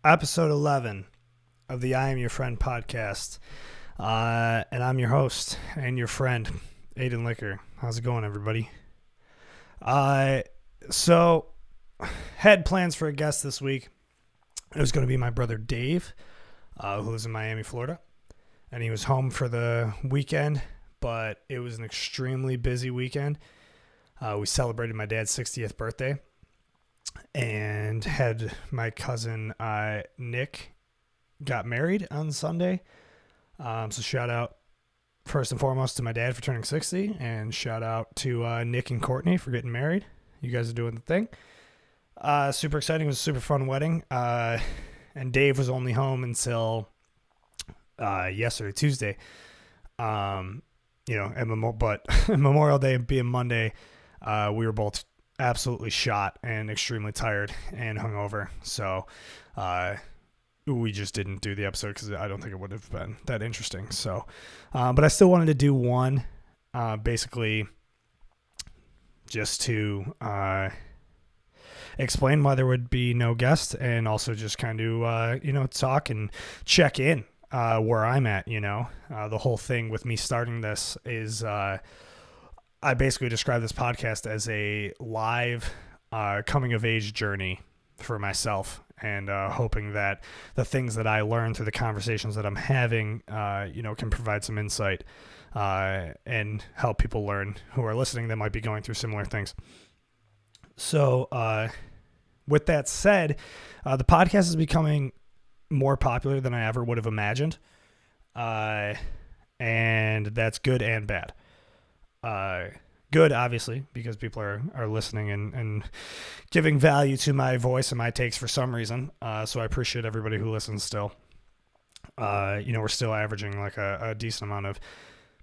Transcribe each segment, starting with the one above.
episode 11 of the I Am Your Friend podcast. And I'm your host and your friend, Aidan Liquor. How's it going, everybody? So, had plans for a guest this week. It was going to be my brother Dave, who lives in Miami, Florida. And he was home for the weekend, but it was an extremely busy weekend. We celebrated my dad's 60th birthday and had my cousin Nick got married on Sunday. So shout out first and foremost to my dad for turning 60, and shout out to Nick and Courtney for getting married. You guys are doing the thing. Super exciting. It was a super fun wedding. And Dave was only home until yesterday, Tuesday. But Memorial Day being Monday, we were both absolutely shot and extremely tired and hungover. So we just didn't do the episode because I don't think it would have been that interesting. So, but I still wanted to do one, basically just to explain why there would be no guest, and also just kind of, talk and check in where I'm at. The whole thing with me starting this is I basically describe this podcast as a live coming of age journey for myself, and hoping that the things that I learn through the conversations that I'm having, can provide some insight and help people learn who are listening that might be going through similar things. So with that said, the podcast is becoming more popular than I ever would have imagined. And that's good and bad. Good, obviously, because people are listening and giving value to my voice and my takes for some reason. So I appreciate everybody who listens still. We're still averaging like a decent amount of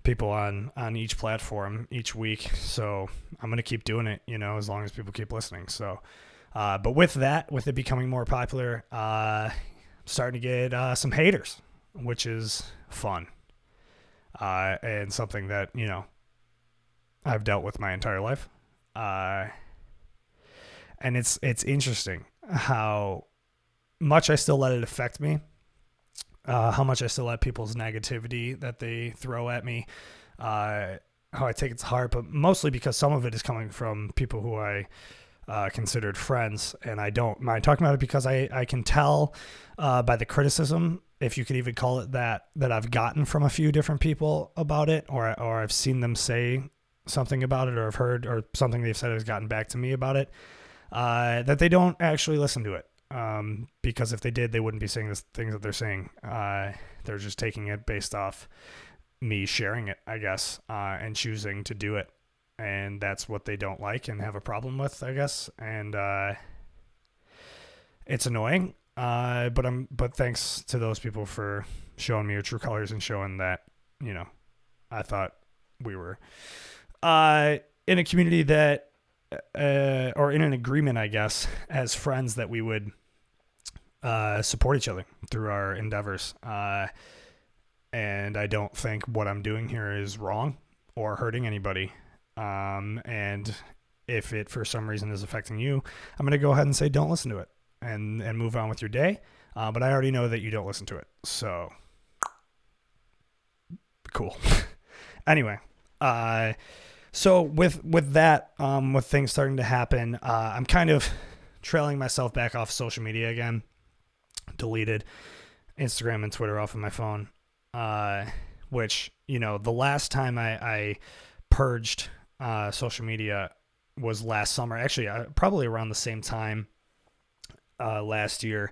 people on each platform each week. So I'm going to keep doing it, as long as people keep listening. So, but with it becoming more popular, starting to get some haters, which is fun. And something that, I've dealt with my entire life. And it's interesting how much I still let it affect me, how much I still let people's negativity that they throw at me, how I take it to heart, but mostly because some of it is coming from people who I considered friends, and I don't mind talking about it because I can tell by the criticism, if you could even call it that I've gotten from a few different people about it, or I've seen them say something about it, or I've heard, or something they've said has gotten back to me about it, that they don't actually listen to it. Because if they did, they wouldn't be saying the things that they're saying. They're just taking it based off me sharing it, I guess, and choosing to do it. And that's what they don't like and have a problem with, I guess. And it's annoying. But thanks to those people for showing me your true colors and showing that, I thought we were in a community that, or in an agreement, I guess, as friends, that we would support each other through our endeavors. And I don't think what I'm doing here is wrong or hurting anybody. And if it for some reason is affecting you, I'm going to go ahead and say don't listen to it and move on with your day. But I already know that you don't listen to it. So cool. Anyway, so with that, with things starting to happen, I'm kind of trailing myself back off social media again. Deleted Instagram and Twitter off of my phone, which, the last time I purged social media was last summer, actually, probably around the same time last year.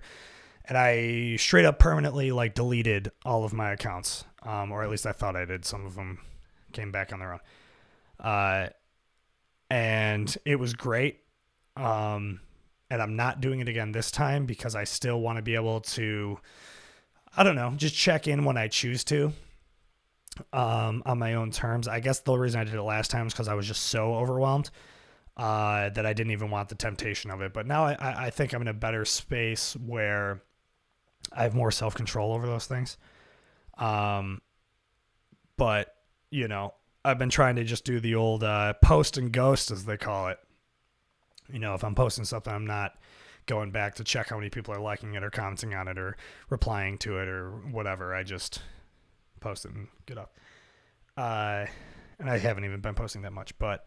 And I straight up permanently deleted all of my accounts, or at least I thought I did. Some of them came back on their own. And it was great. And I'm not doing it again this time because I still want to be able to, I don't know, just check in when I choose to, on my own terms. I guess the reason I did it last time is because I was just so overwhelmed, that I didn't even want the temptation of it. But now I think I'm in a better space where I have more self-control over those things. But, I've been trying to just do the old post and ghost, as they call it. If I'm posting something I'm not going back to check how many people are liking it or commenting on it or replying to it or whatever. I just post it and get up. And I haven't even been posting that much, but,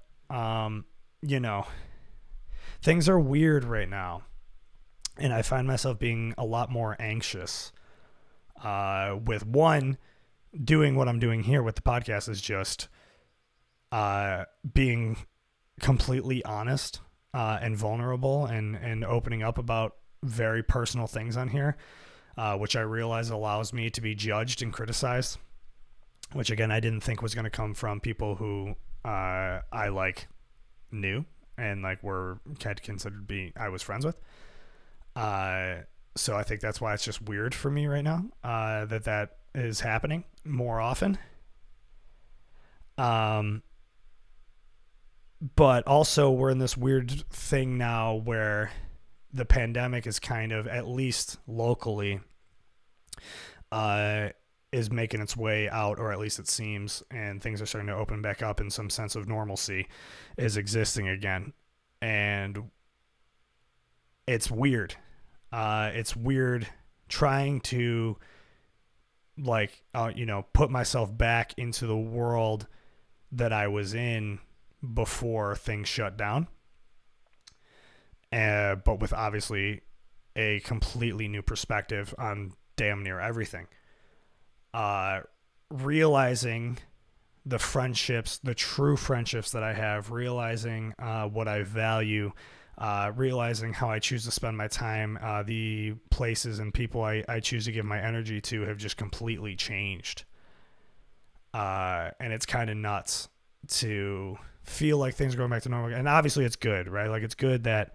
things are weird right now. And I find myself being a lot more anxious, with one, doing what I'm doing here with the podcast is just, being completely honest, and vulnerable and opening up about very personal things on here, which I realize allows me to be judged and criticized, which again, I didn't think was going to come from people who, I knew and had considered I was friends with. So I think that's why it's just weird for me right now, that is happening more often. But also we're in this weird thing now where the pandemic is kind of, at least locally, is making its way out, or at least it seems, and things are starting to open back up and some sense of normalcy is existing again. And it's weird. It's weird trying to put myself back into the world that I was in before things shut down. But with obviously a completely new perspective on damn near everything. Realizing the friendships, the true friendships that I have, realizing what I value, realizing how I choose to spend my time, the places and people I choose to give my energy to have just completely changed. And it's kind of nuts to feel like things are going back to normal. And obviously it's good, right? Like it's good that,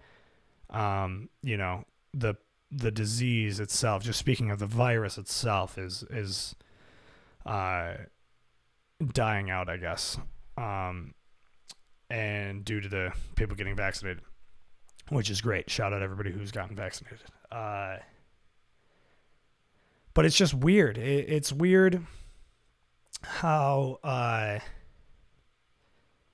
the disease itself, just speaking of the virus itself, is dying out, I guess. And due to the people getting vaccinated, which is great. Shout out everybody who's gotten vaccinated. But it's just weird. It's weird how,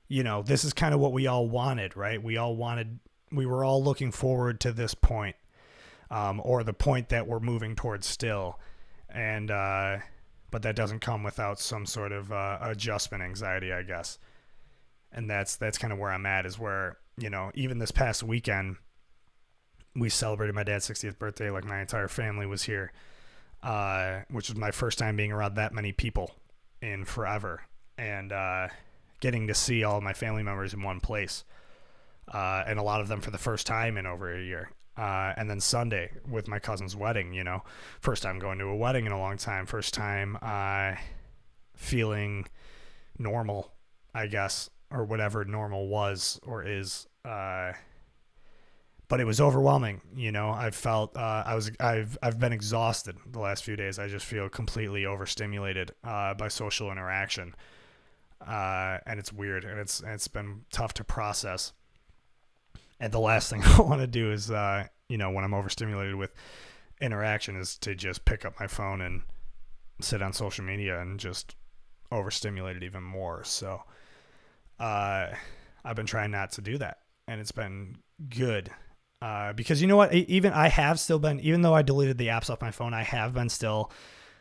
this is kind of what we all wanted, right? We were all looking forward to this point, or the point that we're moving towards still. And, but that doesn't come without some sort of, adjustment anxiety, I guess. And that's kind of where I'm at, is where, even this past weekend, we celebrated my dad's 60th birthday. Like my entire family was here, which was my first time being around that many people in forever. And, getting to see all of my family members in one place, and a lot of them for the first time in over a year. And then Sunday with my cousin's wedding, first time going to a wedding in a long time, first time feeling normal, I guess, or whatever normal was or is. But it was overwhelming. I felt I've been exhausted the last few days. I just feel completely overstimulated by social interaction. And it's weird, and it's been tough to process. And the last thing I want to do is, when I'm overstimulated with interaction, is to just pick up my phone and sit on social media and just overstimulate it even more. So, I've been trying not to do that, and it's been good. Because you know what? Even I have still been, even though I deleted the apps off my phone, I have been still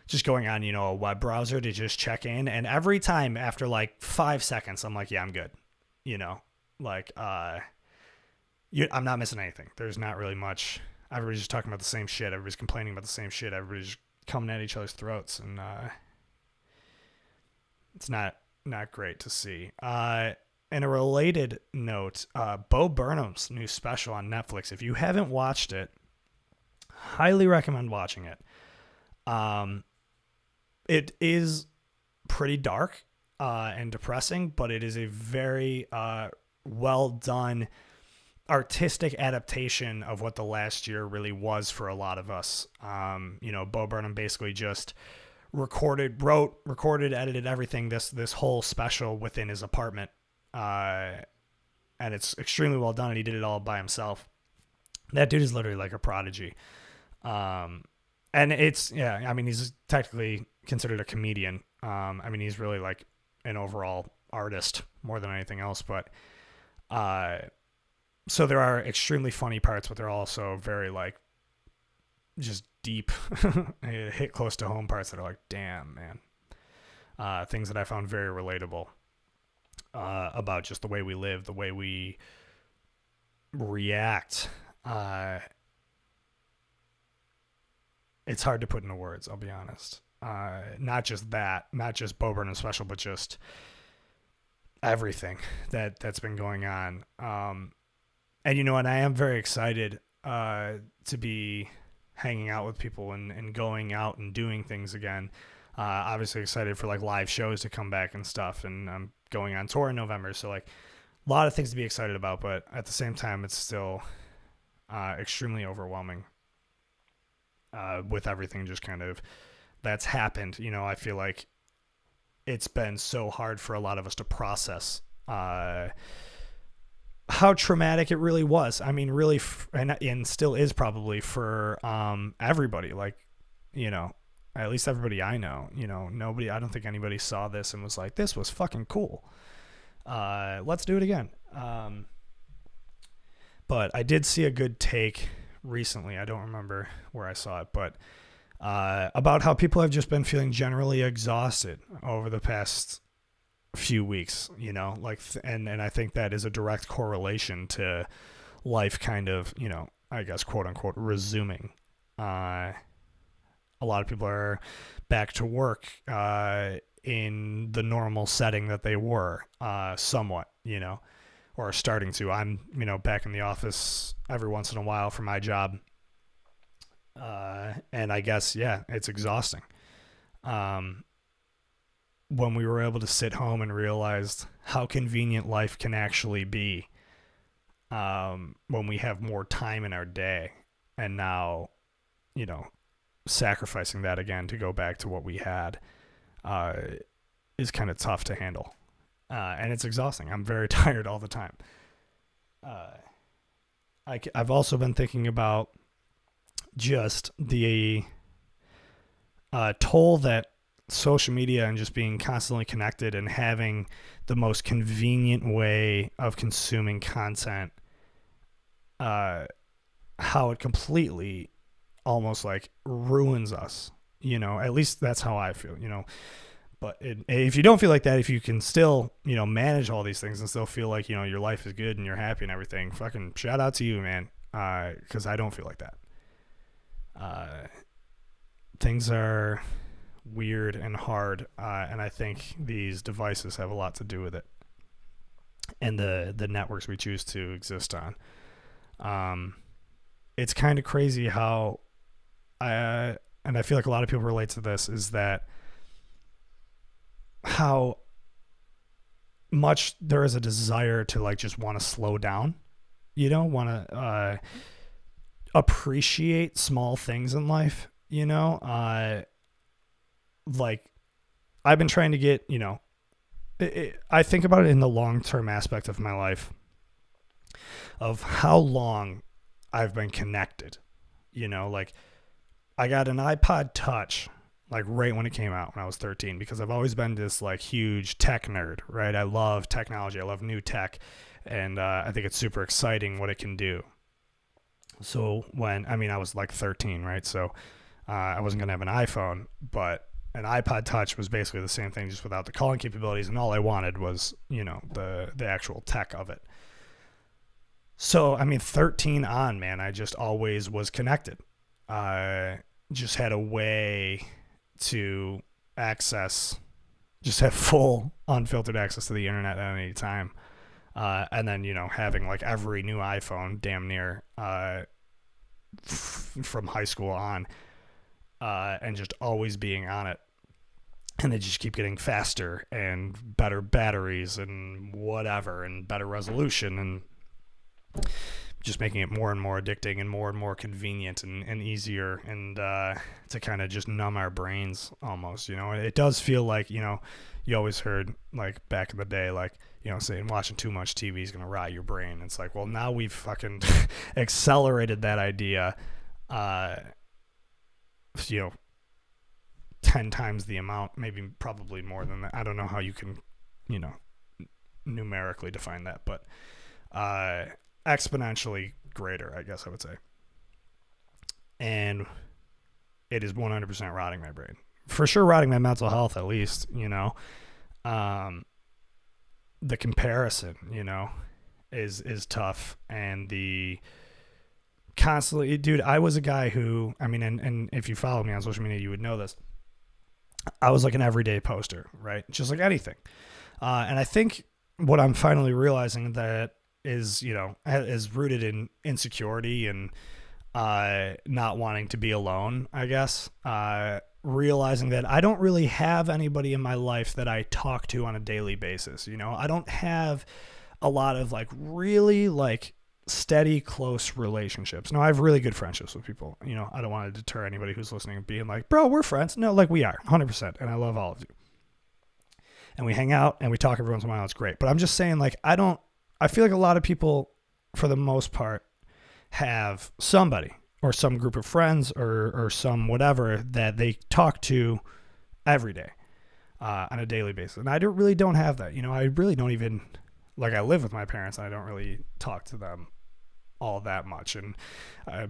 just going on, a web browser to just check in. And every time after 5 seconds, I'm like, yeah, I'm good. I'm not missing anything. There's not really much. Everybody's just talking about the same shit. Everybody's complaining about the same shit. Everybody's coming at each other's throats. And it's not great to see. In a related note, Bo Burnham's new special on Netflix. If you haven't watched it, highly recommend watching it. It is pretty dark and depressing, but it is a very well done artistic adaptation of what the last year really was for a lot of us. Bo Burnham basically just recorded, edited everything, this whole special within his apartment. And it's extremely well done, and he did it all by himself. That dude is literally like a prodigy. And he's technically considered a comedian. He's really like an overall artist more than anything else, but So there are extremely funny parts, but they're also very like just deep, hit close to home parts that are like, damn, man. Things that I found very relatable about just the way we live, the way we react. It's hard to put into words, I'll be honest. Not just that, not just Bo Burnham special, but just everything that's been going on. And you know, and I am very excited to be hanging out with people and going out and doing things again. Obviously excited for like live shows to come back and stuff, and I'm going on tour in November, so like a lot of things to be excited about, but at the same time it's still extremely overwhelming with everything just kind of that's happened. You know, I feel like it's been so hard for a lot of us to process how traumatic it really was. I mean, really, and still is probably for everybody. Like, you know, at least everybody I know, you know, I don't think anybody saw this and was like, this was fucking cool. Let's do it again. But I did see a good take recently. I don't remember where I saw it, but about how people have just been feeling generally exhausted over the past few weeks, you know, like, and I think that is a direct correlation to life kind of, you know, I guess, quote unquote, resuming. A lot of people are back to work in the normal setting that they were somewhat, you know, or starting to. I'm, you know, back in the office every once in a while for my job. And I guess, yeah, it's exhausting. When we were able to sit home and realized how convenient life can actually be when we have more time in our day, and now, you know, sacrificing that again to go back to what we had is kind of tough to handle. And it's exhausting. I'm very tired all the time. I've also been thinking about just the toll that social media and just being constantly connected and having the most convenient way of consuming content, how it completely almost like ruins us, you know. At least that's how I feel, you know. But if you don't feel like that, if you can still, you know, manage all these things and still feel like, you know, your life is good and you're happy and everything, fucking shout out to you, man. Because I don't feel like that. Things are weird and hard, and I think these devices have a lot to do with it, and the networks we choose to exist on. It's kind of crazy how and I feel like a lot of people relate to this, is that how much there is a desire to like just want to slow down, you know, want to appreciate small things in life, you know. Like, I've been trying to get, you know, I think about it in the long-term aspect of my life, of how long I've been connected, you know. Like, I got an iPod Touch like right when it came out when I was 13, because I've always been this like huge tech nerd, right? I love technology. I love new tech. And I think it's super exciting what it can do. So I was like 13, right? So I wasn't going to have an iPhone, but an iPod Touch was basically the same thing, just without the calling capabilities. And all I wanted was, you know, the actual tech of it. So, I mean, 13 on, man, I just always was connected. Just had a way to just have full unfiltered access to the internet at any time. And then, you know, having like every new iPhone damn near from high school on, and just always being on it. And they just keep getting faster and better batteries and whatever, and better resolution, and just making it more and more addicting and more convenient and easier, and to kind of just numb our brains almost, you know. It does feel like, you know, you always heard like back in the day, like, you know, saying watching too much TV is going to rot your brain. It's like, well, now we've fucking accelerated that idea, you know, 10 times the amount, maybe probably more than that. I don't know how you can, you know, numerically define that, but exponentially greater, I guess I would say. And it is 100% rotting my brain. For sure rotting my mental health, at least, the comparison, is tough. And the constantly, dude, I was a guy who, and if you follow me on social media, you would know this. I was like an everyday poster, right? Just like anything. And I think what I'm finally realizing that is, is rooted in insecurity and not wanting to be alone, I guess. Realizing that I don't really have anybody in my life that I talk to on a daily basis. I don't have a lot of like really like steady, close relationships. No, I have really good friendships with people. I don't want to deter anybody who's listening and being like, bro, we're friends. No, like we are 100%. And I love all of you. And we hang out and we talk every once in a while. It's great. But I'm just saying, like, I feel like a lot of people, for the most part, have somebody or some group of friends or some whatever that they talk to every day on a daily basis. And I really don't have that. I really don't even, like, I live with my parents and I don't really talk to them all that much. And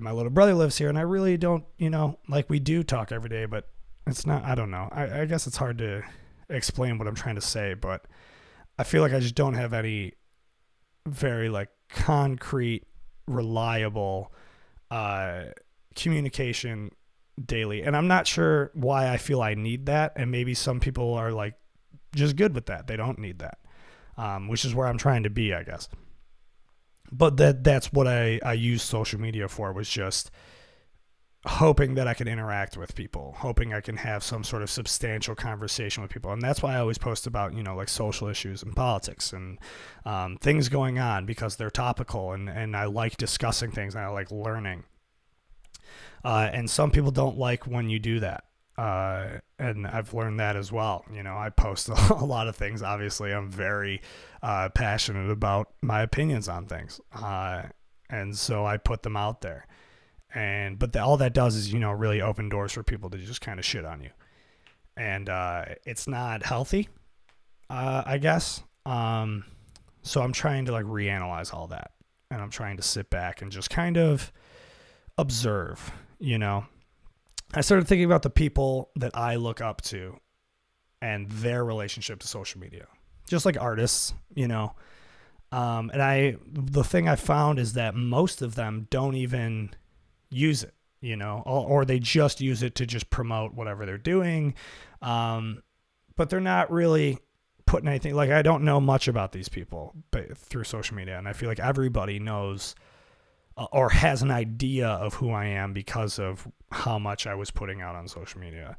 my little brother lives here and I really don't, like we do talk every day, but it's not, I don't know. I guess it's hard to explain what I'm trying to say, but I feel like I just don't have any very like concrete, reliable communication daily. And I'm not sure why I feel I need that. And maybe some people are like just good with that. They don't need that, which is where I'm trying to be, I guess. But that's what I use social media for, was just hoping that I can interact with people, hoping I can have some sort of substantial conversation with people. And that's why I always post about, like social issues and politics and things going on, because they're topical and I like discussing things and I like learning. And some people don't like when you do that. And I've learned that as well. I post a lot of things. Obviously, I'm very passionate about my opinions on things. And so I put them out there. But all that does is, really open doors for people to just kind of shit on you. And it's not healthy, I guess. So I'm trying to like reanalyze all that. And I'm trying to sit back and just kind of observe, I started thinking about the people that I look up to and their relationship to social media, just like artists, and the thing I found is that most of them don't even use it, or they just use it to just promote whatever they're doing. But they're not really putting anything, like, I don't know much about these people through social media. And I feel like everybody knows or has an idea of who I am because of how much I was putting out on social media.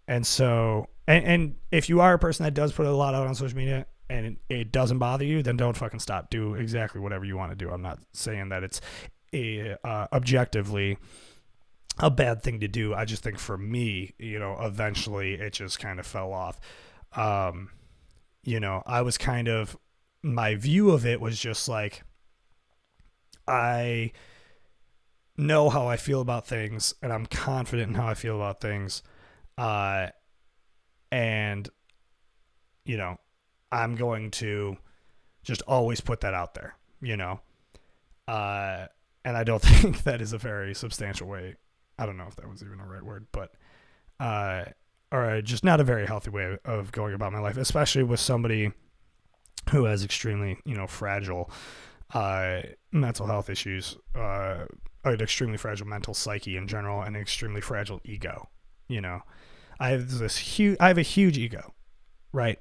And so, and if you are a person that does put a lot out on social media and it doesn't bother you, then don't fucking stop. Do exactly whatever you want to do. I'm not saying that it's objectively a bad thing to do. I just think for me, eventually it just kind of fell off. I was kind of, my view of it was just like, I know how I feel about things and I'm confident in how I feel about things. And I'm going to just always put that out there, and I don't think that is a very substantial way. I don't know if that was even a right word, but, or just not a very healthy way of going about my life, especially with somebody who has extremely, fragile, mental health issues, an extremely fragile mental psyche in general, and an extremely fragile ego. I have a huge ego, right?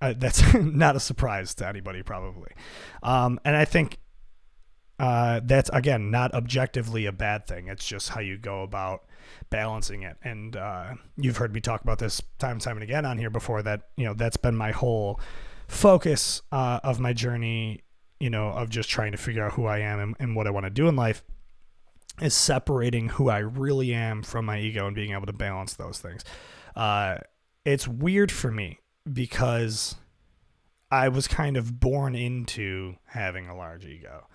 That's not a surprise to anybody probably. And I think, that's, again, not objectively a bad thing. It's just how you go about balancing it. And you've heard me talk about this time and time and again on here before, that, that's been my whole focus of my journey, of just trying to figure out who I am and what I want to do in life, is separating who I really am from my ego and being able to balance those things. It's weird for me because I was kind of born into having a large ego.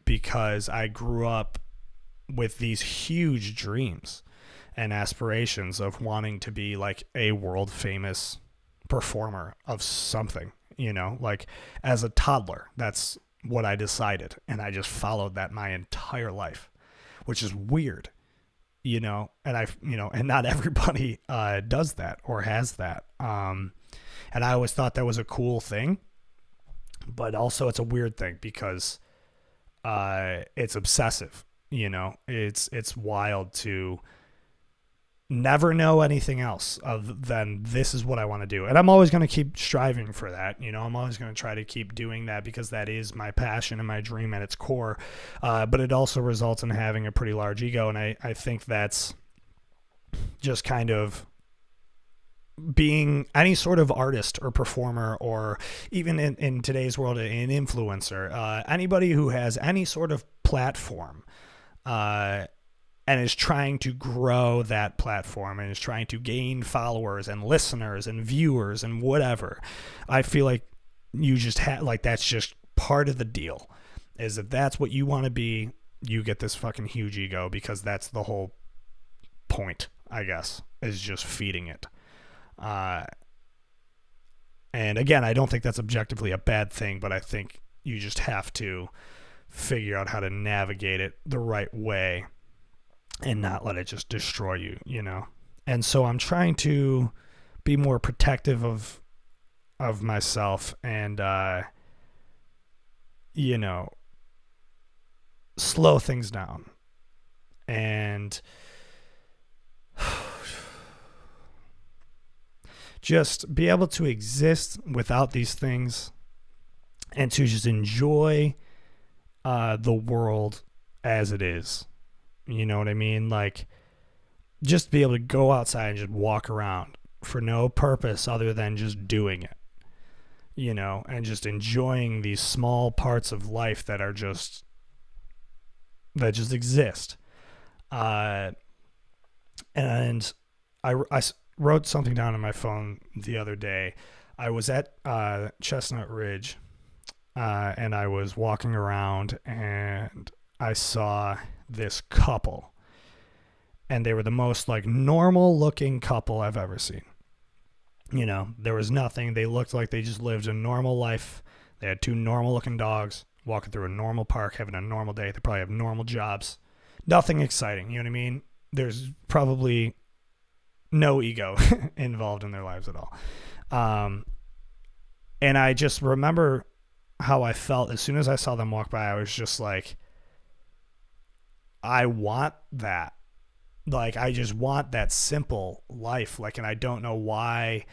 Because I grew up with these huge dreams and aspirations of wanting to be like a world famous performer of something, like as a toddler, that's what I decided. And I just followed that my entire life, which is weird, and not everybody does that or has that. And I always thought that was a cool thing, but also it's a weird thing because it's obsessive. It's wild to never know anything else other than this is what I want to do. And I'm always going to keep striving for that. I'm always going to try to keep doing that because that is my passion and my dream at its core. But it also results in having a pretty large ego. And I think that's just kind of being any sort of artist or performer, or even in today's world, an influencer, anybody who has any sort of platform, and is trying to grow that platform and is trying to gain followers and listeners and viewers and whatever. I feel like you just that's just part of the deal, is if that's what you want to be, you get this fucking huge ego, because that's the whole point, I guess, is just feeding it. And again, I don't think that's objectively a bad thing, but I think you just have to figure out how to navigate it the right way and not let it just destroy you, And so I'm trying to be more protective of myself and, slow things down and just be able to exist without these things and to just enjoy the world as it is. You know what I mean? Like, just be able to go outside and just walk around for no purpose other than just doing it, and just enjoying these small parts of life that just exist. And I wrote something down on my phone the other day. I was at Chestnut Ridge, and I was walking around, and I saw this couple, and they were the most normal looking couple I've ever seen. There was nothing. They looked like they just lived a normal life. They had two normal looking dogs walking through a normal park, having a normal day. They probably have normal jobs. Nothing exciting. You know what I mean? There's probably no ego involved in their lives at all. And I just remember how I felt as soon as I saw them walk by. I was just like, I want that. I just want that simple life. And I don't know why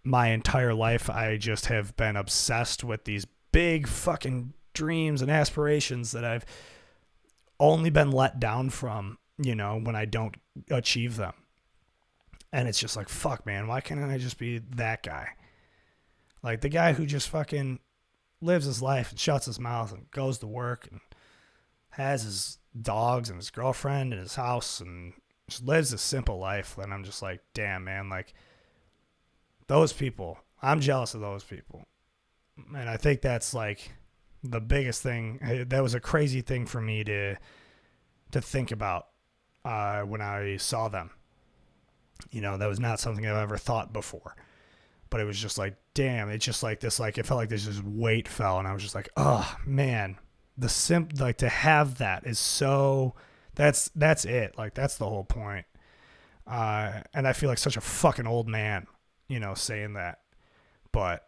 my entire life I just have been obsessed with these big fucking dreams and aspirations that I've only been let down from, when I don't achieve them. And it's just like, fuck, man, why can't I just be that guy? The guy who just fucking lives his life and shuts his mouth and goes to work and has his dogs and his girlfriend and his house and just lives a simple life. And I'm just like, damn, man, those people, I'm jealous of those people. And I think that's the biggest thing. That was a crazy thing for me to think about when I saw them. That was not something I've ever thought before. But it was just damn, it's just this, it felt like this weight fell, and I was just like, oh, man. To have that is so, that's it. That's the whole point. And I feel like such a fucking old man, saying that. But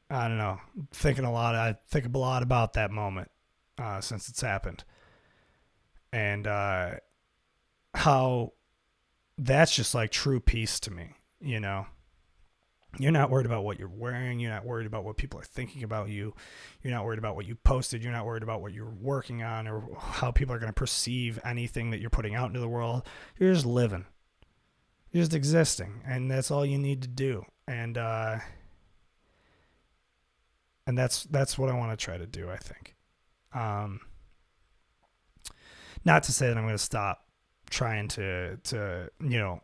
I don't know, I think a lot about that moment, since it's happened. And, how that's just true peace to me, You're not worried about what you're wearing. You're not worried about what people are thinking about you. You're not worried about what you posted. You're not worried about what you're working on or how people are going to perceive anything that you're putting out into the world. You're just living. You're just existing. And that's all you need to do. And that's what I want to try to do, I think. Not to say that I'm going to stop trying to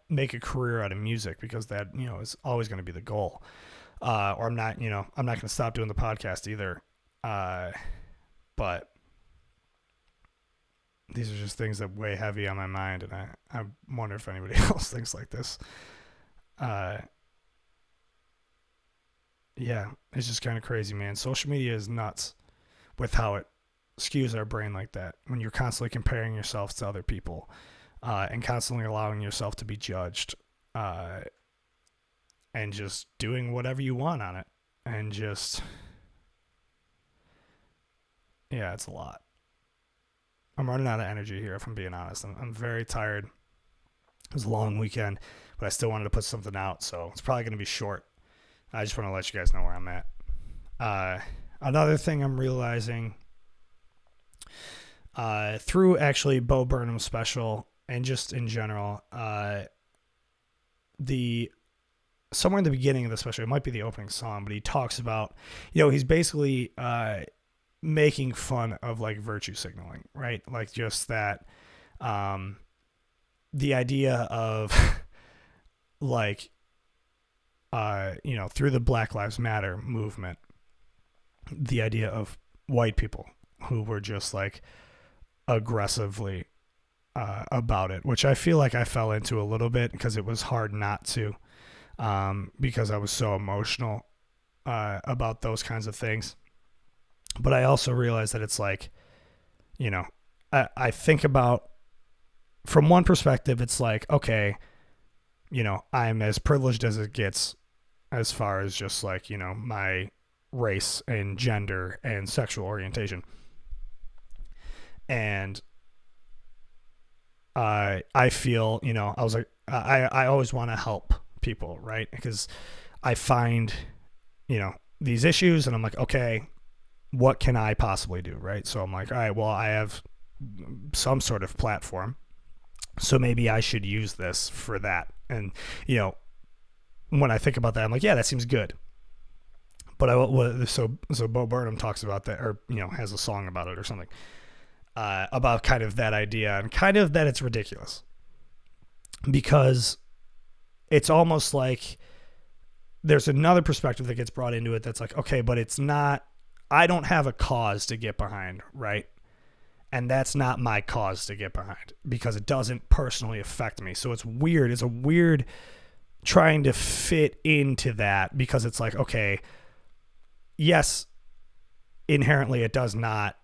make a career out of music, because that is always going to be the goal, or I'm not going to stop doing the podcast either, but these are just things that weigh heavy on my mind, and I wonder if anybody else thinks like this. Yeah, it's just kind of crazy, man. Social media is nuts with how it skews our brain like that. When you're constantly comparing yourself to other people, and constantly allowing yourself to be judged, uh, and just doing whatever you want on it, and just yeah, it's a lot. I'm running out of energy here, if I'm being honest. I'm very tired. It was a long weekend, but I still wanted to put something out, so it's probably going to be short. I just want to let you guys know where I'm at. Another thing I'm realizing through actually Bo Burnham's special and just in general, the somewhere in the beginning of the special, it might be the opening song, but he talks about, he's basically making fun of like virtue signaling, right? Like just that, the idea of like, through the Black Lives Matter movement, the idea of white people who were just like aggressively about it, which I feel like I fell into a little bit because it was hard not to, because I was so emotional about those kinds of things. But I also realized that it's like, I think about, from one perspective, it's like, okay, I'm as privileged as it gets as far as just like, my race and gender and sexual orientation. And I feel, I was like, I always want to help people, right? Because I find, these issues and I'm like, okay, what can I possibly do, right? So I'm like, all right, well, I have some sort of platform, so maybe I should use this for that. And, when I think about that, I'm like, yeah, that seems good. But so Bo Burnham talks about that, or, has a song about it or something, about kind of that idea and kind of that it's ridiculous because it's almost like there's another perspective that gets brought into it that's like, okay, but it's not, I don't have a cause to get behind, right? And that's not my cause to get behind because it doesn't personally affect me. So it's weird. It's a weird trying to fit into that because it's like, okay, yes, inherently it does not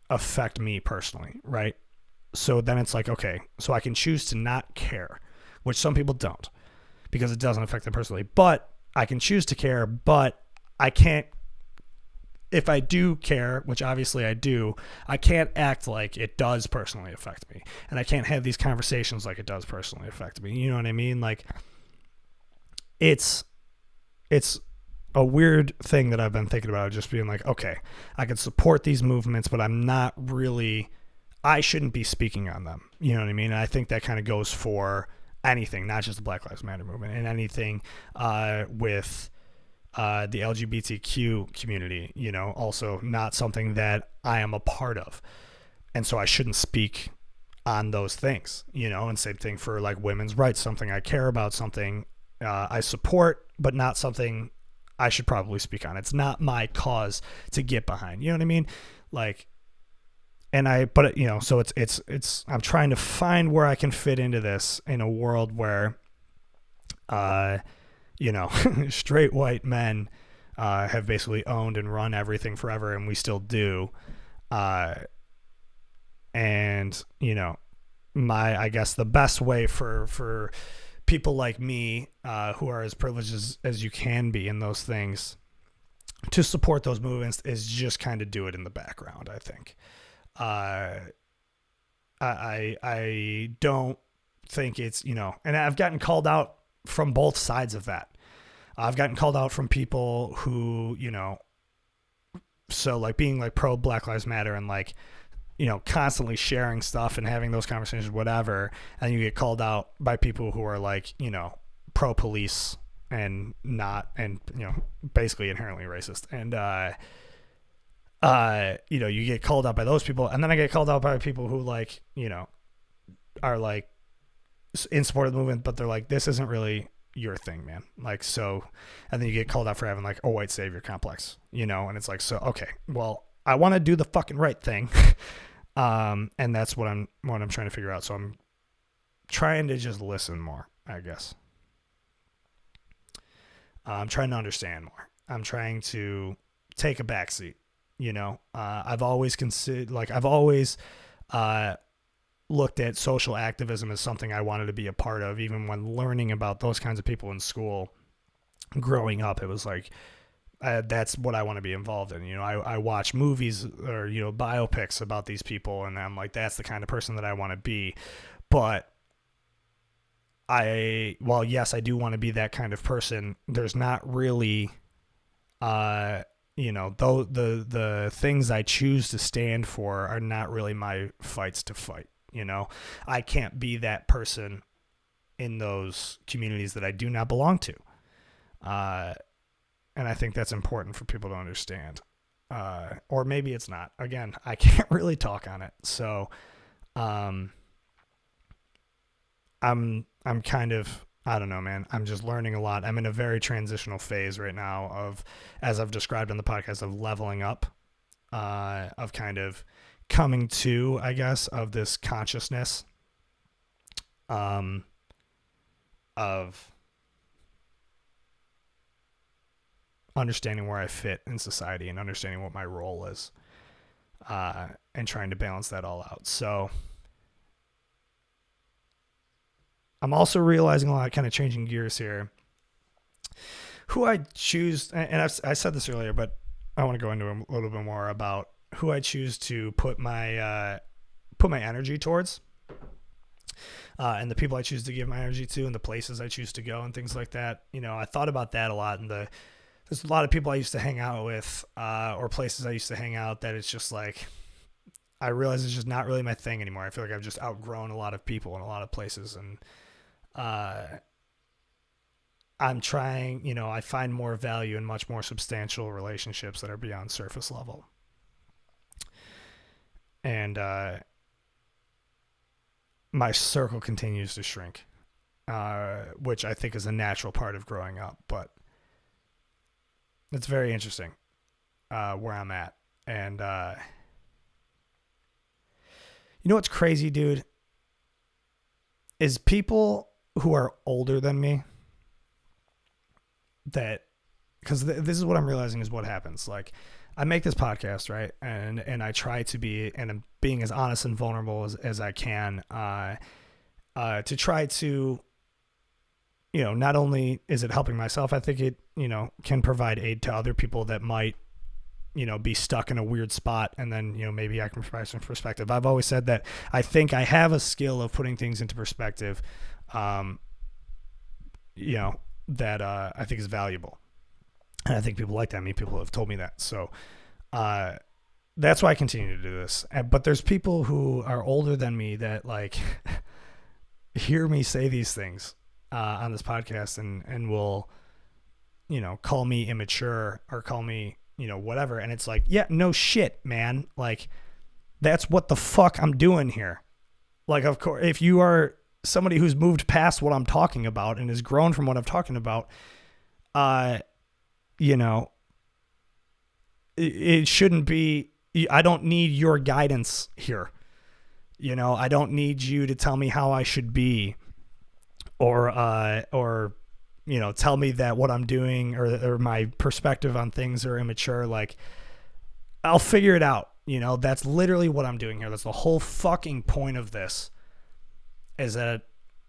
affect me personally, right? So then it's like, okay, so I can choose to not care, which some people don't because it doesn't affect them personally. But I can choose to care, but I can't, if I do care, which obviously I do, I can't act like it does personally affect me. And I can't have these conversations like it does personally affect me. You know what I mean? Like it's a weird thing that I've been thinking about, just being like, okay, I can support these movements, but I'm not really, I shouldn't be speaking on them. You know what I mean? And I think that kind of goes for anything, not just the Black Lives Matter movement, and anything with the LGBTQ community, also not something that I am a part of. And so I shouldn't speak on those things, and same thing for like women's rights, something I care about, something I support, but not something I should probably speak on. It's not my cause to get behind. You know what I mean? Like, so it's, I'm trying to find where I can fit into this in a world where, straight white men have basically owned and run everything forever, and we still do. And, I guess the best way for people like me, who are as privileged as you can be in those things, to support those movements is just kind of do it in the background, I think. I don't think it's, and I've gotten called out from both sides of that. I've gotten called out from people who, so like being like pro Black Lives Matter and like, constantly sharing stuff and having those conversations, whatever. And you get called out by people who are like, pro police and not, and, basically inherently racist. And, you get called out by those people. And then I get called out by people who like, are like in support of the movement, but they're like, this isn't really your thing, man. Like, so, and then you get called out for having like a white savior complex, and it's like, so, okay, well, I want to do the fucking right thing. And that's what I'm trying to figure out. So I'm trying to just listen more, I guess. I'm trying to understand more. I'm trying to take a backseat. I've always considered, I've always looked at social activism as something I wanted to be a part of, even when learning about those kinds of people in school. Growing up, it was like, that's what I want to be involved in. I watch movies or, biopics about these people, and I'm like, that's the kind of person that I want to be. But while yes, I do want to be that kind of person, there's not really, the things I choose to stand for are not really my fights to fight. I can't be that person in those communities that I do not belong to. And I think that's important for people to understand. Or maybe it's not. Again, I can't really talk on it. So, I'm kind of, I don't know, man. I'm just learning a lot. I'm in a very transitional phase right now of, as I've described on the podcast, of leveling up, of kind of coming to, I guess, of this consciousness, of understanding where I fit in society and understanding what my role is, and trying to balance that all out. So I'm also realizing a lot, kind of changing gears here, who I choose. And I said this earlier, but I want to go into a little bit more about who I choose to put my energy towards, and the people I choose to give my energy to, and the places I choose to go, and things like that. I thought about that a lot, and there's a lot of people I used to hang out with, or places I used to hang out, that it's just like, I realize it's just not really my thing anymore. I feel like I've just outgrown a lot of people in a lot of places, and I'm trying, I find more value in much more substantial relationships that are beyond surface level. And my circle continues to shrink, which I think is a natural part of growing up, but it's very interesting where I'm at. And what's crazy, dude, is people who are older than me, because this is what I'm realizing is what happens. Like, I make this podcast, right? And I try to be, and I'm being as honest and vulnerable as I can, to try to, not only is it helping myself, I think it, can provide aid to other people that might, be stuck in a weird spot. And then, maybe I can provide some perspective. I've always said that I think I have a skill of putting things into perspective, that I think is valuable. And I think people like that. I mean, people have told me that. So that's why I continue to do this. But there's people who are older than me that, like, hear me say these things on this podcast and will, call me immature or call me, whatever. And it's like, yeah, no shit, man. Like, that's what the fuck I'm doing here. Like, of course, if you are somebody who's moved past what I'm talking about and has grown from what I'm talking about, it shouldn't be, I don't need your guidance here. I don't need you to tell me how I should be, or tell me that what I'm doing or my perspective on things are immature. Like, I'll figure it out. That's literally what I'm doing here. That's the whole fucking point of this, is that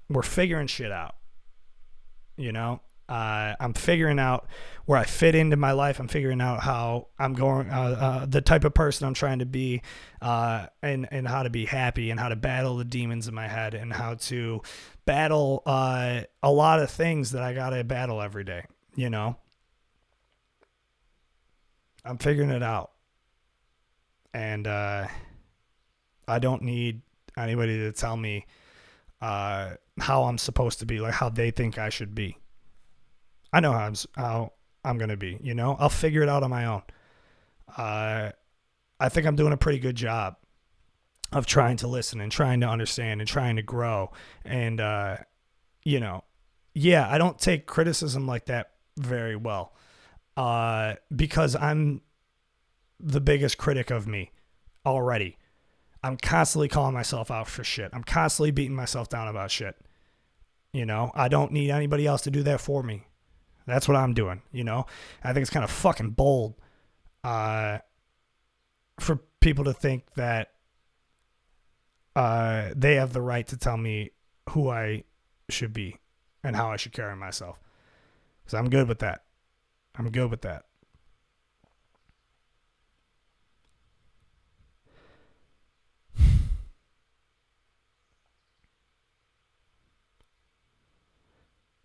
we're figuring shit out. I'm figuring out where I fit into my life. I'm figuring out how I'm going, the type of person I'm trying to be, and how to be happy, and how to battle the demons in my head, and how to battle a lot of things that I got to battle every day. I'm figuring it out. And I don't need anybody to tell me how I'm supposed to be, like how they think I should be. I know how I'm going to be, I'll figure it out on my own. I think I'm doing a pretty good job of trying to listen and trying to understand and trying to grow. And, yeah, I don't take criticism like that very well, because I'm the biggest critic of me already. I'm constantly calling myself out for shit. I'm constantly beating myself down about shit. I don't need anybody else to do that for me. That's what I'm doing, I think it's kind of fucking bold for people to think that they have the right to tell me who I should be and how I should carry myself. Because I'm good with that. I'm good with that.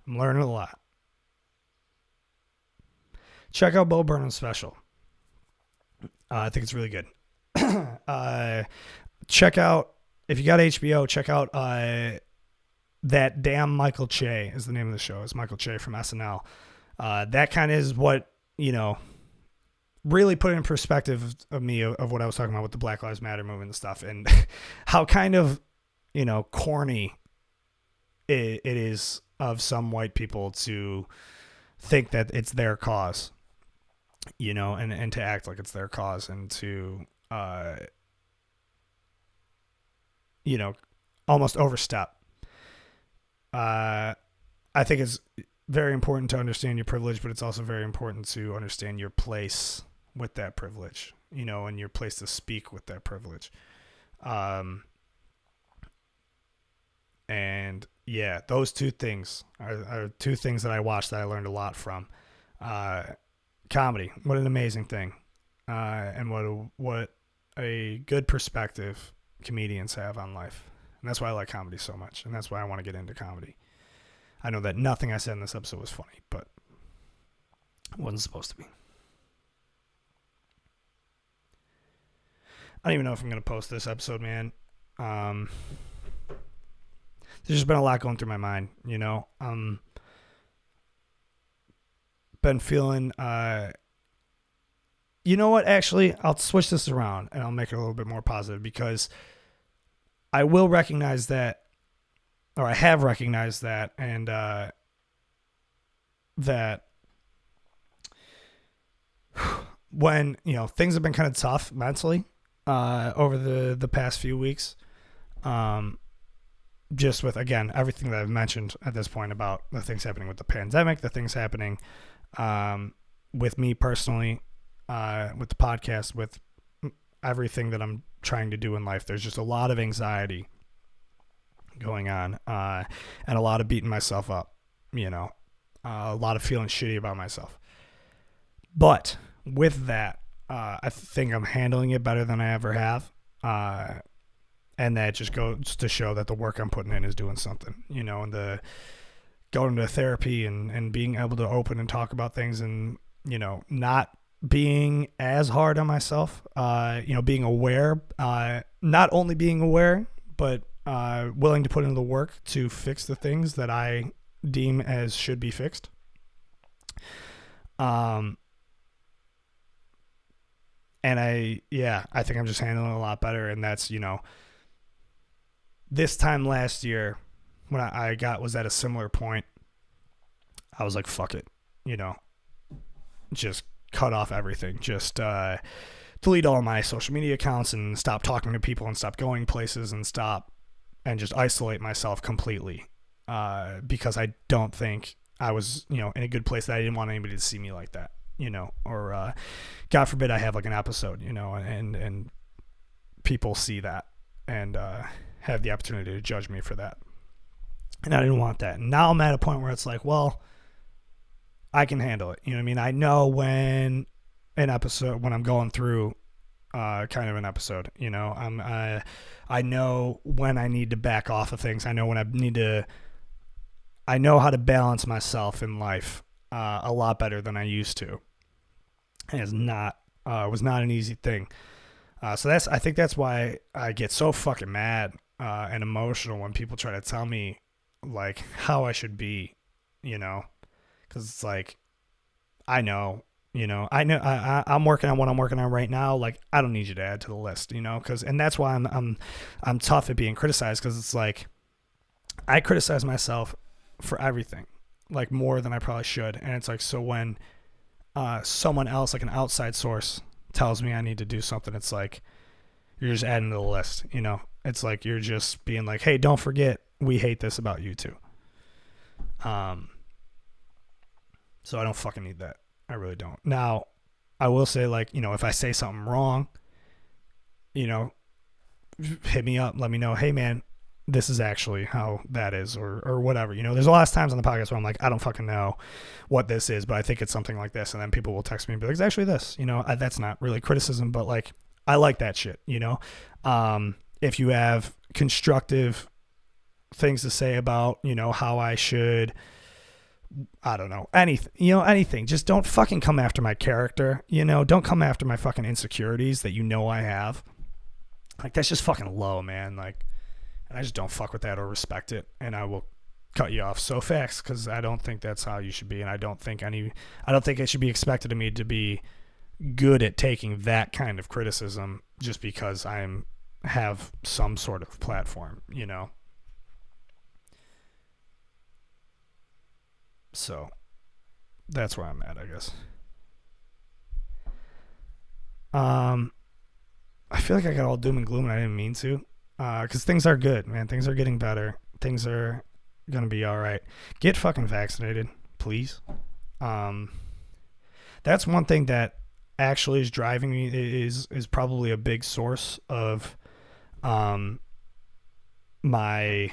I'm learning a lot. Check out Bo Burnham's special. I think it's really good. Check out, if you got HBO, check out That Damn Michael Che is the name of the show. It's Michael Che from SNL. That kind of is what, really put in perspective of me of what I was talking about with the Black Lives Matter movement and stuff, and how kind of, corny it is of some white people to think that it's their cause, and to act like it's their cause, and to, almost overstep. I think it's very important to understand your privilege, but it's also very important to understand your place with that privilege, and your place to speak with that privilege. And yeah, those two things are two things that I watched that I learned a lot from. Comedy, what an amazing thing. And what a good perspective comedians have on life. And that's why I like comedy so much. And that's why I want to get into comedy. I know that nothing I said in this episode was funny, but it wasn't supposed to be. I don't even know if I'm going to post this episode, man. There's just been a lot going through my mind, been feeling, you know what, actually, I'll switch this around and I'll make it a little bit more positive, because I will recognize that, or I have recognized that, and that when, things have been kind of tough mentally over the past few weeks, just with, again, everything that I've mentioned at this point about the things happening with the pandemic, the things happening with me personally, with the podcast, with everything that I'm trying to do in life. There's just a lot of anxiety going on, and a lot of beating myself up, a lot of feeling shitty about myself. But with that, I think I'm handling it better than I ever have. And that just goes to show that the work I'm putting in is doing something, and the going to therapy and being able to open and talk about things, and, not being as hard on myself, being aware, not only being aware, but willing to put in the work to fix the things that I deem as should be fixed. And I think I'm just handling it a lot better. And that's, this time last year when I was at a similar point, I was like, fuck it, just cut off everything. Just delete all my social media accounts and stop talking to people and stop going places and just isolate myself completely, because I don't think I was, in a good place, that I didn't want anybody to see me like that, or God forbid I have like an episode, and people see that and have the opportunity to judge me for that. And I didn't want that. And now I'm at a point where it's like, well, I can handle it. You know what I mean? I know when I'm going through kind of an episode, I know when I need to back off of things. I know when I know how to balance myself in life a lot better than I used to. And it's not, was not an easy thing. So I think that's why I get so fucking mad and emotional when people try to tell me like how I should be, because it's like, I know I'm working on what I'm working on right now. Like, I don't need you to add to the list, and that's why I'm tough at being criticized, because it's like, I criticize myself for everything, like more than I probably should. And it's like, so when someone else, like an outside source, tells me I need to do something, it's like, you're just adding to the list, it's like, you're just being like, hey, don't forget, we hate this about you too. So I don't fucking need that. I really don't. Now, I will say, like, you know, if I say something wrong, you know, hit me up, let me know, hey man, this is actually how that is, or whatever. You know, there's a lot of times on the podcast where I'm like, I don't fucking know what this is, but I think it's something like this. And then people will text me and be like, it's actually this, you know. That's not really criticism, but like, I like that shit, you know. If you have constructive things to say about, you know, how I should, I don't know, anything, you know, anything, just don't fucking come after my character, you know. Don't come after my fucking insecurities that you know I have. Like, that's just fucking low, man. Like, and I just don't fuck with that or respect it, and I will cut you off so fast, because I don't think that's how you should be, and I don't think it should be expected of me to be good at taking that kind of criticism just because have some sort of platform, you know. So that's where I'm at, I guess. I feel like I got all doom and gloom and I didn't mean to, because things are good, man. Things are getting better. Things are going to be all right. Get fucking vaccinated, please. That's one thing that actually is driving me, is probably a big source of my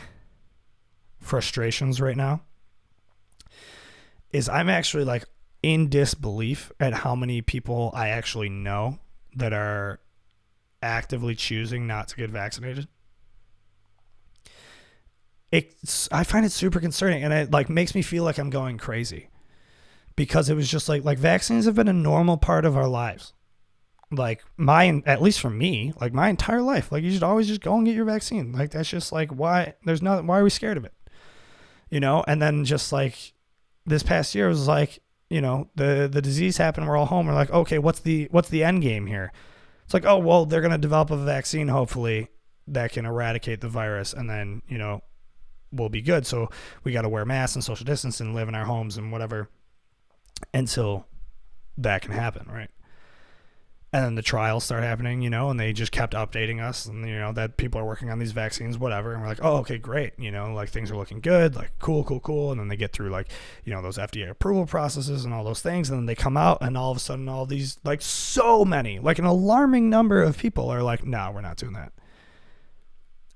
frustrations right now, is I'm actually like in disbelief at how many people I actually know that are actively choosing not to get vaccinated. I find it super concerning, and it like makes me feel like I'm going crazy, because it was just like vaccines have been a normal part of our lives. Like at least for me, like my entire life, like you should always just go and get your vaccine. Like that's just like, why are we scared of it? You know? And then just like this past year was like, you know, the disease happened, we're all home. We're like, okay, what's the end game here? It's like, oh, well, they're going to develop a vaccine, hopefully, that can eradicate the virus, and then, you know, we'll be good. So we got to wear masks and social distance and live in our homes and whatever until that can happen, right? And then the trials start happening, you know, and they just kept updating us, and, you know, that people are working on these vaccines, whatever. And we're like, oh, okay, great. You know, like things are looking good, like cool. And then they get through like, you know, those FDA approval processes and all those things. And then they come out, and all of a sudden all these, like so many, like an alarming number of people are like, no, we're not doing that.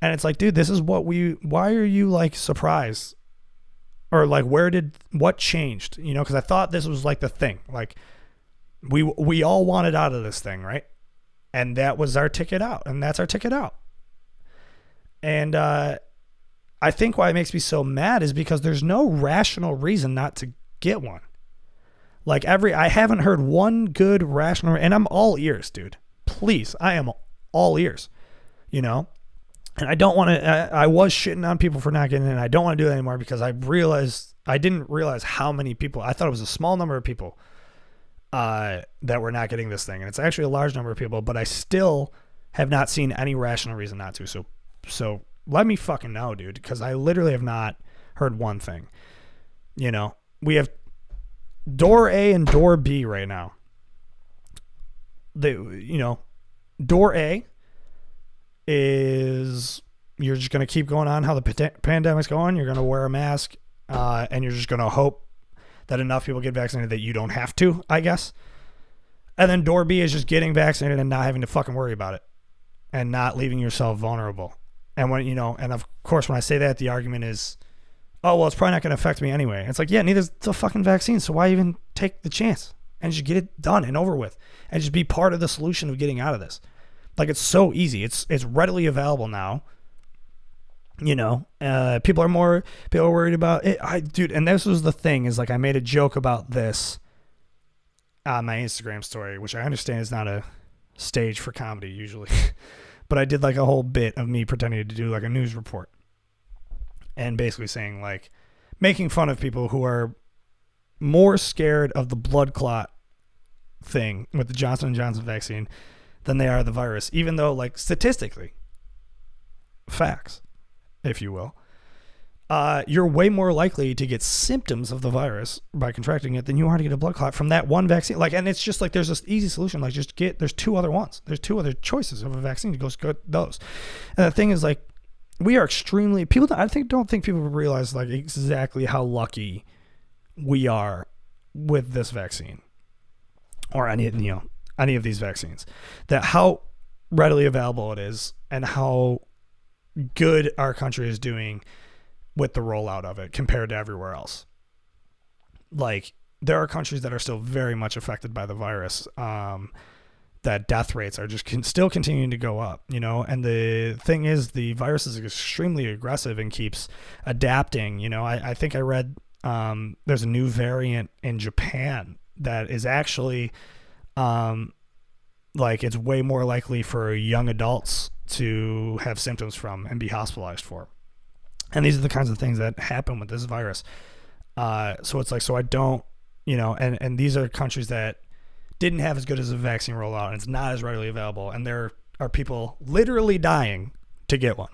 And it's like, dude, this is why are you like surprised? Or like, what changed? You know, because I thought this was like the thing, like, we all wanted out of this thing, right? And that was our ticket out, and that's our ticket out. And I think why it makes me so mad is because there's no rational reason not to get one. Like I haven't heard one good rational, and I'm all ears, dude. Please, I am all ears, you know? And I don't want to, I was shitting on people for not getting it, and I don't want to do that anymore, because I didn't realize how many people, I thought it was a small number of people that we're not getting this thing, and it's actually a large number of people, but I still have not seen any rational reason not to. So let me fucking know, dude, because I literally have not heard one thing. You know, we have door A and door B right now. Door A is you're just going to keep going on how the pandemic's going. You're going to wear a mask, and you're just going to hope that enough people get vaccinated that you don't have to, I guess. And then door B is just getting vaccinated and not having to fucking worry about it, and not leaving yourself vulnerable. And when, you know, and of course, when I say that, the argument is, oh, well, it's probably not going to affect me anyway. It's like, yeah, neither's the fucking vaccine. So why even take the chance and just get it done and over with, and just be part of the solution of getting out of this? Like, it's so easy. It's readily available now. You know, people are worried about it. Dude, and this was the thing, is like, I made a joke about this on my Instagram story, which I understand is not a stage for comedy usually, but I did like a whole bit of me pretending to do like a news report, and basically saying, like, making fun of people who are more scared of the blood clot thing with the Johnson & Johnson vaccine than they are the virus, even though, like, statistically, facts, if you will, you're way more likely to get symptoms of the virus by contracting it than you are to get a blood clot from that one vaccine. Like, and it's just like, there's this easy solution. Like, there's two other ones. There's two other choices of a vaccine to go get those. And the thing is, like, we are extremely, don't think people realize, like, exactly how lucky we are with this vaccine or any of these vaccines, that how readily available it is and how good our country is doing with the rollout of it compared to everywhere else. Like, there are countries that are still very much affected by the virus, that death rates are just still continuing to go up, and the thing is, the virus is extremely aggressive and keeps adapting. I think I read there's a new variant in Japan that is actually like, it's way more likely for young adults to have symptoms from and be hospitalized for. And these are the kinds of things that happen with this virus. So it's like, so I don't, and these are countries that didn't have as good as a vaccine rollout, and it's not as readily available. And there are people literally dying to get one.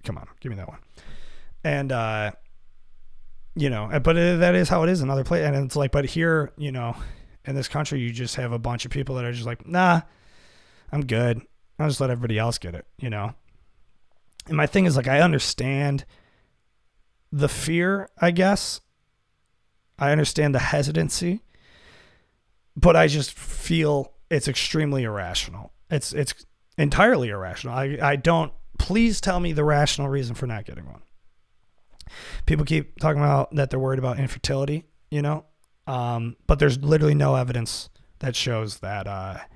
Come on, give me that one. And, but that is how it is in other places. And it's like, but here, in this country, you just have a bunch of people that are just like, nah, I'm good. I'll just let everybody else get it, And my thing is, like, I understand the fear, I guess. I understand the hesitancy, but I just feel it's extremely irrational. It's entirely irrational. I don't, please tell me the rational reason for not getting one. People keep talking about that they're worried about infertility, but there's literally no evidence that shows that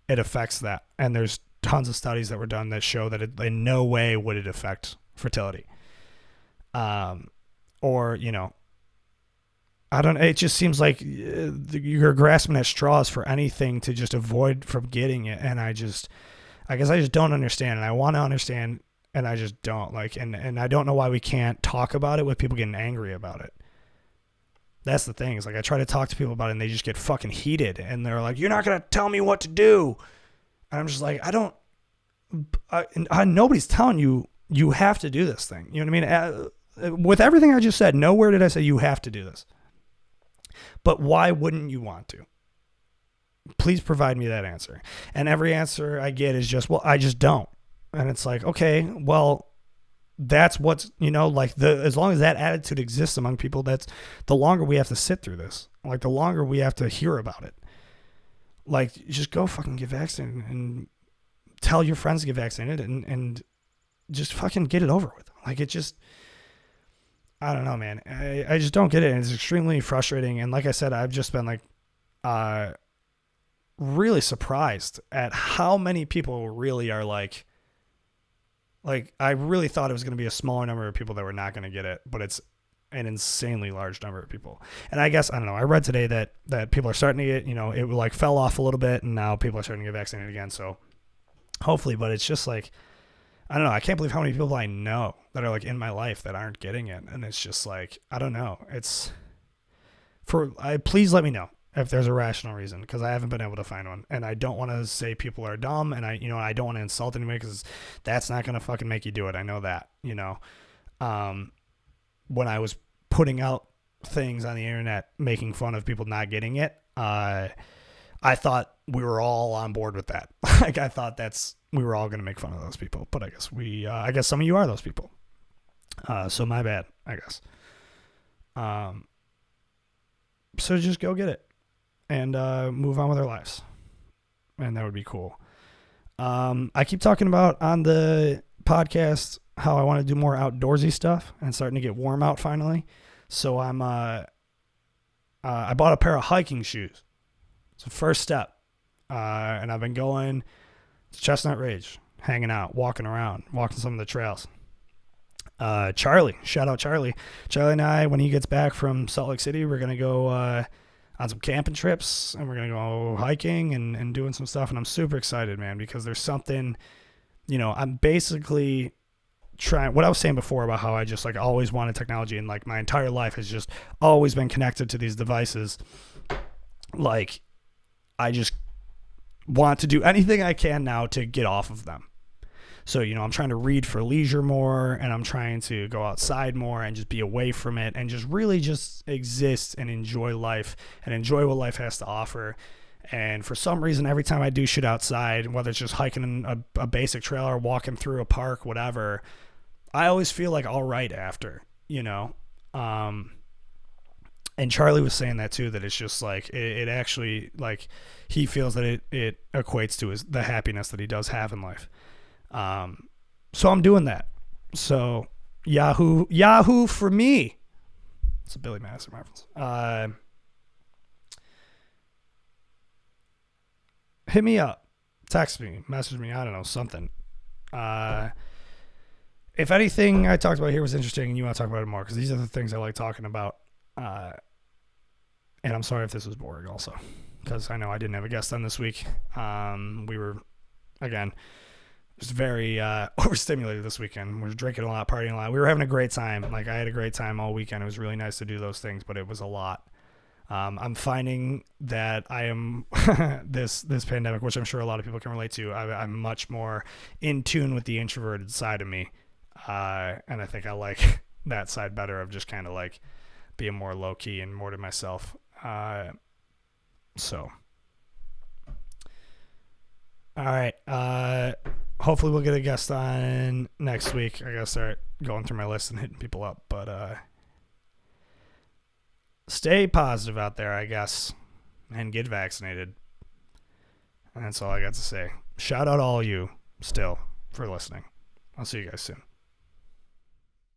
it affects that. And there's tons of studies that were done that show that it, in no way would it affect fertility. Or, I don't, it just seems like you're grasping at straws for anything to just avoid from getting it. And I guess I just don't understand. And I want to understand, and I just don't, like, and I don't know why we can't talk about it with people getting angry about it. That's the thing. Is like, I try to talk to people about it and they just get fucking heated and they're like, you're not going to tell me what to do. And I'm just like, nobody's telling you, you have to do this thing. You know what I mean? With everything I just said, nowhere did I say you have to do this. But why wouldn't you want to? Please provide me that answer. And every answer I get is just, well, I just don't. And it's like, okay, well, that's what's, like, as long as that attitude exists among people, that's the longer we have to sit through this. Like, the longer we have to hear about it. Like, just go fucking get vaccinated and tell your friends to get vaccinated and just fucking get it over with. Like, it just, I don't know, man. I just don't get it. And it's extremely frustrating. And like I said, I've just been like, really surprised at how many people really are like I really thought it was going to be a smaller number of people that were not going to get it, but it's an insanely large number of people. And I guess, I don't know, I read today that people are starting to get, it like fell off a little bit and now people are starting to get vaccinated again. So hopefully, but it's just like, I don't know. I can't believe how many people I know that are like in my life that aren't getting it. And it's just like, I don't know. Please let me know if there's a rational reason, because I haven't been able to find one. And I don't want to say people are dumb, and I don't want to insult anybody, because that's not going to fucking make you do it. I know that, when I was putting out things on the internet making fun of people not getting it, I thought we were all on board with that. Like, I thought we were all going to make fun of those people, but I guess some of you are those people. So my bad, I guess. So just go get it and move on with our lives. And that would be cool. I keep talking about on the podcast how I want to do more outdoorsy stuff, and it's starting to get warm out finally. So I bought a pair of hiking shoes. It's the first step. And I've been going to Chestnut Ridge, hanging out, walking around, walking some of the trails. Charlie, shout out Charlie. Charlie and I, when he gets back from Salt Lake City, we're going to go on some camping trips, and we're going to go hiking and doing some stuff. And I'm super excited, man, because there's something, I'm basically trying, what I was saying before about how I just like always wanted technology, and like my entire life has just always been connected to these devices. Like, I just want to do anything I can now to get off of them. So, I'm trying to read for leisure more, and I'm trying to go outside more and just be away from it and just really just exist and enjoy life and enjoy what life has to offer. And for some reason, every time I do shit outside, whether it's just hiking a basic trail or walking through a park, whatever, I always feel like all right after, And Charlie was saying that too, that it's just like it actually, like, he feels that it equates to the happiness that he does have in life. So I'm doing that. So Yahoo for me. It's a Billy Madison reference. Hit me up, text me, message me, I don't know, something. If anything I talked about here was interesting and you want to talk about it more, because these are the things I like talking about. And I'm sorry if this was boring also, because I know I didn't have a guest on this week. We were, again, just very overstimulated this weekend. We were drinking a lot, partying a lot. We were having a great time. Like, I had a great time all weekend. It was really nice to do those things, but it was a lot. I'm finding that I am this pandemic, which I'm sure a lot of people can relate to. I'm much more in tune with the introverted side of me, and I think I like that side better, of just kind of like being more low key and more to myself. So, all right. Hopefully we'll get a guest on next week. I gotta start going through my list and hitting people up, but stay positive out there, I guess, and get vaccinated. And that's all I got to say. Shout out all you still for listening. I'll see you guys soon.